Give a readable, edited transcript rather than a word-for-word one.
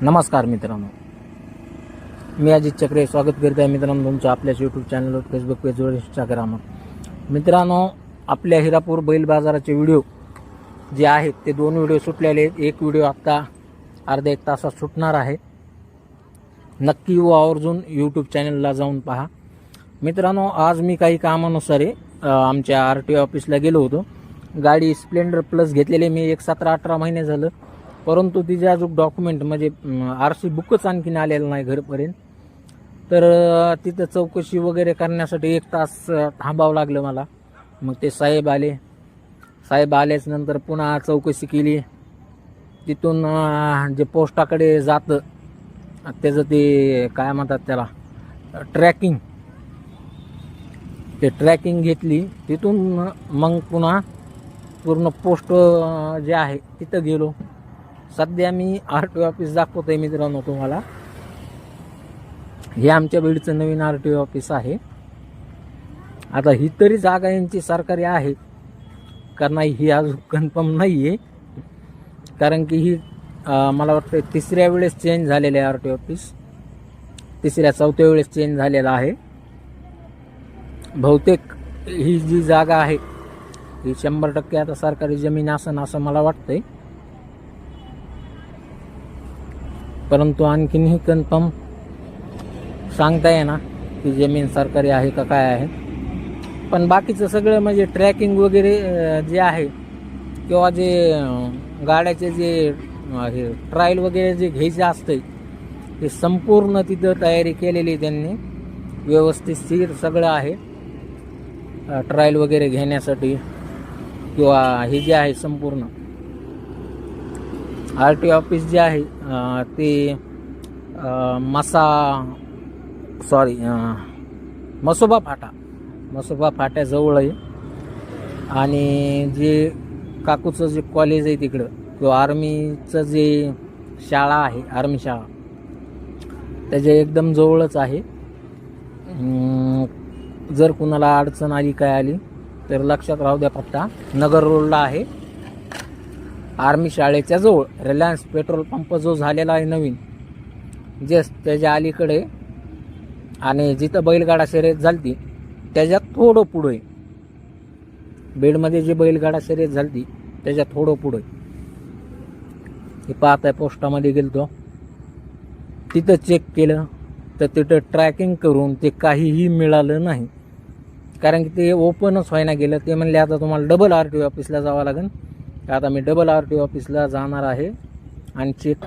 नमस्कार मित्रांनो, मी अजित चक्रे स्वागत करत आहे मित्रांनो तुमचं आपल्याच यूट्यूब चॅनलवर, फेसबुक पेजवर, इंस्टाग्रामवर. मित्रांनो, आपल्या हिरापूर बैल बाजाराचे व्हिडिओ जे आहेत ते 2 व्हिडिओ सुटलेले आहेत. एक व्हिडिओ आत्ता अर्ध्या 1 तासात सुटणार आहे. नक्की व आवर्जून यूट्यूब चॅनलला जाऊन पहा. मित्रांनो, आज मी काही कामानुसार आमच्या RTO ऑफिसला गेलो होतो. गाडी स्प्लेंडर प्लस घेतलेली मी 17-18 महिने झालं, परंतु तिचे अजून डॉक्युमेंट म्हणजे RC बुकच आणखीन आलेलं नाही घरपर्यंत. तर तिथं चौकशी वगैरे करण्यासाठी 1 तास थांबावं लागलं मला. मग ते साहेब आल्याच नंतर पुन्हा चौकशी केली. तिथून जे पोस्टाकडे जातं त्याचं ते काय म्हणतात त्याला ट्रॅकिंग घेतली. तिथून मग पुन्हा पूर्ण पोस्ट जे आहे तिथं गेलो. सध्या मी RTO ऑफिस दाखवतोय मित्रांनो तुम्हाला. हे आमच्या बीडचं नवीन RTO ऑफिस आहे. आता ही तरी जागा यांची सरकारी आहे का नाही ही अजून कन्फर्म नाही आहे, कारण की ही मला वाटतं 3ऱ्या वेळेस चेंज झालेलं आहे RTO ऑफिस. 3ऱ्या-4थ्या वेळेस चेंज झालेला आहे. बहुतेक ही जी जागा आहे ही 100% आता सरकारी जमीन असेल असं मला वाटतंय, परंतु आणखीनही कन्फर्म सांगता येणार की जमीन सरकारी आहे का काय आहे. पण बाकीचं सगळं म्हणजे ट्रॅकिंग वगैरे जे आहे किंवा जे गाड्याचे जे हे ट्रायल वगैरे जे घ्यायचे असते ते संपूर्ण तिथं तयारी केलेली त्यांनी. व्यवस्थित सगळं आहे ट्रायल वगैरे घेण्यासाठी किंवा हे जे आहे संपूर्ण RTO ऑफिस जे आहे ते मसोबा फाट्याजवळ आहे. आणि जे काकूचं जे कॉलेज आहे तिकडं किंवा आर्मीचं जे शाळा आहे, आर्मी शाळा, त्याच्या एकदम जवळच आहे. जर कुणाला अडचण आली काय आली तर लक्षात राहू द्या. पत्ता नगर रोडला आहे, आर्मी शाळेच्या जवळ. रिलायन्स पेट्रोल पंप जो झालेला आहे नवीन जस्ट त्याच्या अलीकडे, आणि जिथं बैलगाडा शर्यत झाली त्याच्यात थोडं पुढे, बीडमध्ये जे बैलगाडा शर्यत झाली त्याच्यात थोडं पुढे. हे पाहताय, पोस्टामध्ये गेलतो तिथं चेक केलं तर तिथं ट्रॅकिंग करून ते काहीही मिळालं नाही, कारण की ते ओपनच व्हायला गेलं. ते म्हणले आता तुम्हाला डबल RTO ऑफिसला जावं लागेल. आता मी डबल RTO ऑफिसला जाणार आहे आणि चेक